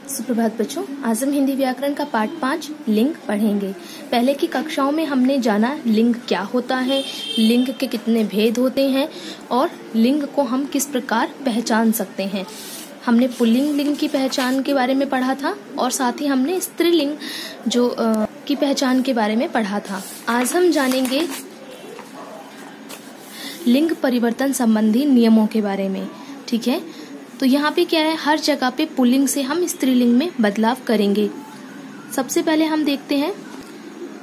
सुप्रभात बच्चों, आज हम हिंदी व्याकरण का पाठ 5 लिंग पढ़ेंगे। पहले की कक्षाओं में हमने जाना लिंग क्या होता है, लिंग के कितने भेद होते हैं और लिंग को हम किस प्रकार पहचान सकते हैं। हमने पुल्लिंग लिंग की पहचान के बारे में पढ़ा था और साथ ही हमने स्त्रीलिंग की पहचान के बारे में पढ़ा था। आज हम जानेंगे लिंग परिवर्तन संबंधी नियमों के बारे में। ठीक है, तो यहाँ पे क्या है, हर जगह पे पुल्लिंग से हम स्त्रीलिंग में बदलाव करेंगे। सबसे पहले हम देखते हैं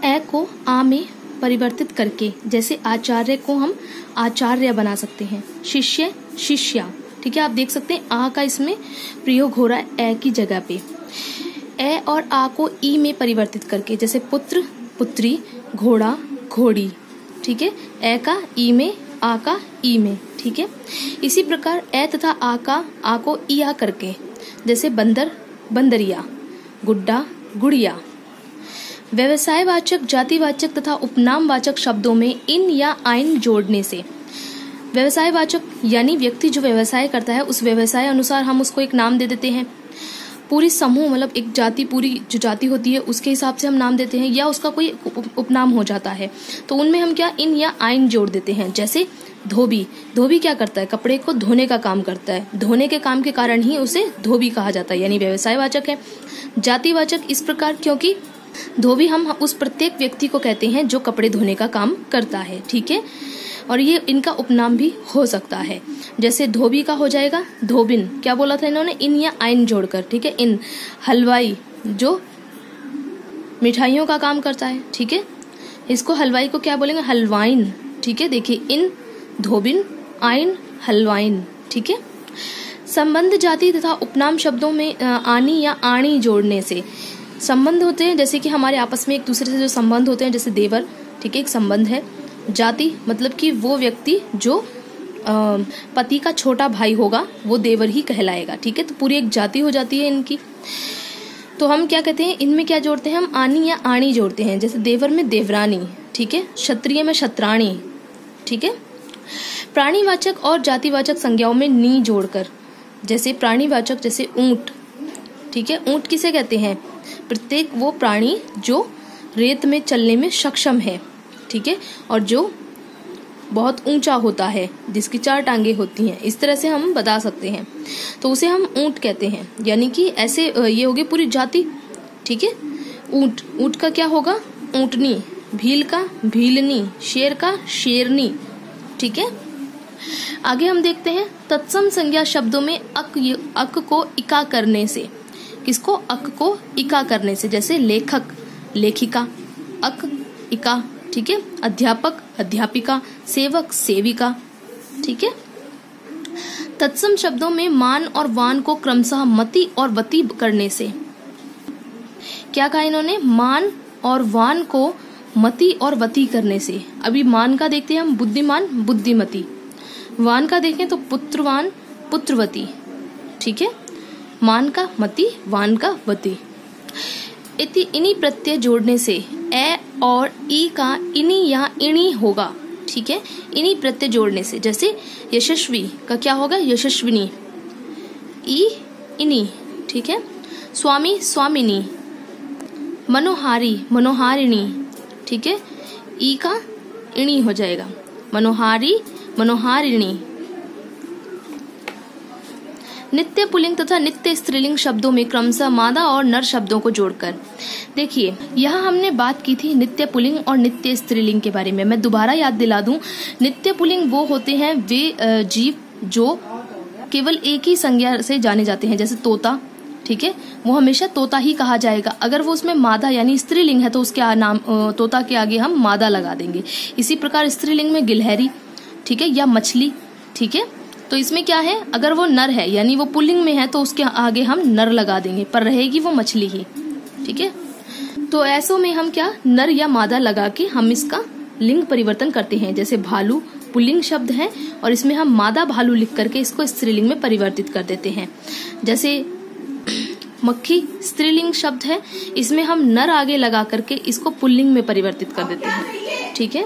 ए को आ में परिवर्तित करके, जैसे आचार्य को हम आचार्य बना सकते हैं, शिष्य शिष्या। ठीक है, आप देख सकते हैं आ का इसमें प्रयोग हो रहा है ए की जगह पे। ए और आ को ई में परिवर्तित करके, जैसे पुत्र पुत्री, घोड़ा घोड़ी। ठीक है, ए का ई में, आ का ई में। ठीक है, इसी प्रकार ए तथा आ का आ को इया करके, जैसे बंदर बंदरिया, गुड्डा गुड़िया। व्यवसायवाचक, जातिवाचक तथा उपनामवाचक शब्दों में इन या आइन जोड़ने से, व्यवसायवाचक यानी व्यक्ति जो व्यवसाय करता है उस व्यवसाय अनुसार हम उसको एक नाम दे देते हैं। पूरी समूह मतलब एक जाति, पूरी जो जाति होती है उसके हिसाब से हम नाम देते हैं, या उसका कोई उपनाम हो जाता है तो उनमें हम क्या इन या आइन जोड़ देते हैं। जैसे धोबी, धोबी क्या करता है, कपड़े को धोने का काम करता है, धोने के काम के कारण ही उसे धोबी कहा जाता है, यानी व्यवसायवाचक है। जातिवाचक इस प्रकार क्योंकि धोबी हम उस प्रत्येक व्यक्ति को कहते हैं जो कपड़े धोने का काम करता है। ठीक है, और ये इनका उपनाम भी हो सकता है। जैसे धोबी का हो जाएगा धोबिन, क्या बोला था इन्होंने, इन या आइन जोड़कर। ठीक है, इन हलवाई जो मिठाइयों का काम करता है, ठीक है, इसको हलवाई को क्या बोलेंगे, हलवाइन। ठीक है, देखिए इन धोबिन, आइन हलवाइन। ठीक है, संबंध जाति तथा उपनाम शब्दों में आनी या आणी जोड़ने से संबंध होते हैं, जैसे कि हमारे आपस में एक दूसरे से जो संबंध होते हैं, जैसे देवर। ठीक है, एक संबंध है। जाति मतलब कि वो व्यक्ति जो पति का छोटा भाई होगा वो देवर ही कहलाएगा। ठीक है, तो पूरी एक जाति हो जाती है इनकी। तो हम क्या कहते हैं, इनमें क्या जोड़ते हैं, हम आनी या आणी जोड़ते हैं। जैसे देवर में देवरानी, ठीक है, क्षत्रिय में क्षत्राणी। ठीक है, प्राणीवाचक और जातिवाचक संज्ञाओं में नी जोड़कर, जैसे प्राणीवाचक जैसे ऊंट। ठीक है, ऊंट किसे कहते हैं, प्रत्येक वो प्राणी जो रेत में चलने में सक्षम है। ठीक है, और जो बहुत ऊंचा होता है, जिसकी 4 टांगे होती हैं, इस तरह से हम बता सकते हैं, तो उसे हम ऊंट कहते हैं। यानी कि ऐसे ये होगी पूरी जाति। ठीक है, ऊंट, ऊंट का क्या होगा, ऊंटनी, भील का भीलनी, शेर का शेरनी। ठीक है, आगे हम देखते हैं तत्सम संज्ञा शब्दों में अक को इका करने से, किसको, अक को इका करने से, जैसे लेखक लेखिका, अक इका। ठीक है, अध्यापक अध्यापिका, सेवक सेविका। ठीक है, तत्सम शब्दों में मान और वान को क्रमशः मति और वति करने से, क्या कहा इन्होंने, मान और वान को मति और वति करने से। अभी मान का देखते हैं हम, बुद्धिमान बुद्धिमती। वान का देखें तो पुत्रवान पुत्रवती। ठीक है, मान का मति, वान का वति। इन्हीं प्रत्यय जोड़ने से ए और ई का इनी या इणी होगा। ठीक है, इन्हीं प्रत्यय जोड़ने से, जैसे यशस्वी का क्या होगा, यशस्विनी, ई इनी। ठीक है, स्वामी स्वामिनी, मनोहारी मनोहारिणी। ठीक है, ई का इणी हो जाएगा, मनोहारी मनोहारिणी। नित्य पुल्लिंग तथा नित्य स्त्रीलिंग शब्दों में क्रमशः मादा और नर शब्दों को जोड़कर, देखिए यहाँ हमने बात की थी नित्य पुल्लिंग और नित्य स्त्रीलिंग के बारे में। मैं दोबारा याद दिला दूं, नित्य पुल्लिंग वो होते हैं वे जीव जो केवल एक ही संज्ञा से जाने जाते हैं, जैसे तोता। ठीक है, वो हमेशा तोता ही कहा जाएगा। अगर वो उसमें मादा यानी स्त्रीलिंग है तो उसके नाम तोता के आगे हम मादा लगा देंगे। इसी प्रकार स्त्रीलिंग में गिलहरी, ठीक है, या मछली। ठीक है, तो इसमें क्या है, अगर वो नर है यानी वो पुल्लिंग में है तो उसके आगे हम नर लगा देंगे, पर रहेगी वो मछली ही। ठीक है, तो ऐसों में हम क्या नर या मादा लगा के हम इसका लिंग परिवर्तन करते हैं। जैसे भालू पुल्लिंग शब्द है और इसमें हम मादा भालू लिख करके इसको स्त्रीलिंग में परिवर्तित कर देते हैं। जैसे मक्खी स्त्रीलिंग शब्द है, इसमें हम नर आगे लगा करके इसको पुल्लिंग में परिवर्तित कर देते हैं। ठीक है,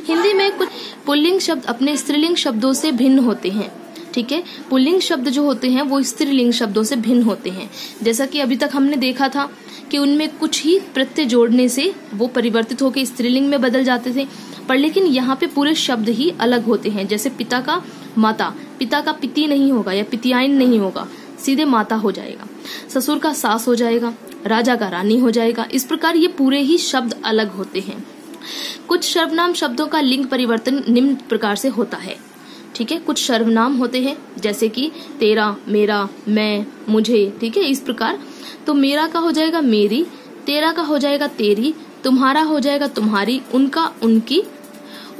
हिंदी में कुछ पुल्लिंग शब्द अपने स्त्रीलिंग शब्दों से भिन्न होते हैं। ठीक है। पुल्लिंग शब्द जो होते हैं वो स्त्रीलिंग शब्दों से भिन्न होते हैं। जैसा कि अभी तक हमने देखा था कि उनमें कुछ ही प्रत्यय जोड़ने से वो परिवर्तित होकर स्त्रीलिंग में बदल जाते थे, पर लेकिन यहाँ पे पूरे शब्द ही अलग होते हैं। जैसे पिता का माता, पिता का पिति नहीं होगा या पितियाइन नहीं होगा, सीधे माता हो जाएगा। ससुर का सास हो जाएगा, राजा का रानी हो जाएगा। इस प्रकार ये पूरे ही शब्द अलग होते हैं। कुछ सर्वनाम शब्दों का लिंग परिवर्तन निम्न प्रकार से होता है, ठीक है। कुछ सर्वनाम होते हैं जैसे कि तेरा, मेरा, मैं, मुझे, ठीक है, इस प्रकार। तो मेरा का हो जाएगा मेरी, तेरा का हो जाएगा तेरी, तुम्हारा हो जाएगा तुम्हारी, उनका उनकी,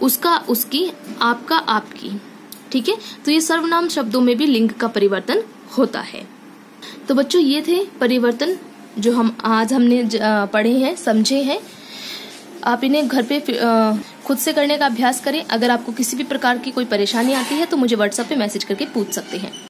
उसका उसकी, आपका आपकी, ठीक है। तो ये सर्वनाम शब्दों में भी लिंग का परिवर्तन होता है। तो बच्चों ये थे परिवर्तन जो हमने पढ़े हैं, समझे हैं। आप इन्हें घर पे खुद से करने का अभ्यास करें। अगर आपको किसी भी प्रकार की कोई परेशानी आती है तो मुझे व्हाट्सएप पे मैसेज करके पूछ सकते हैं।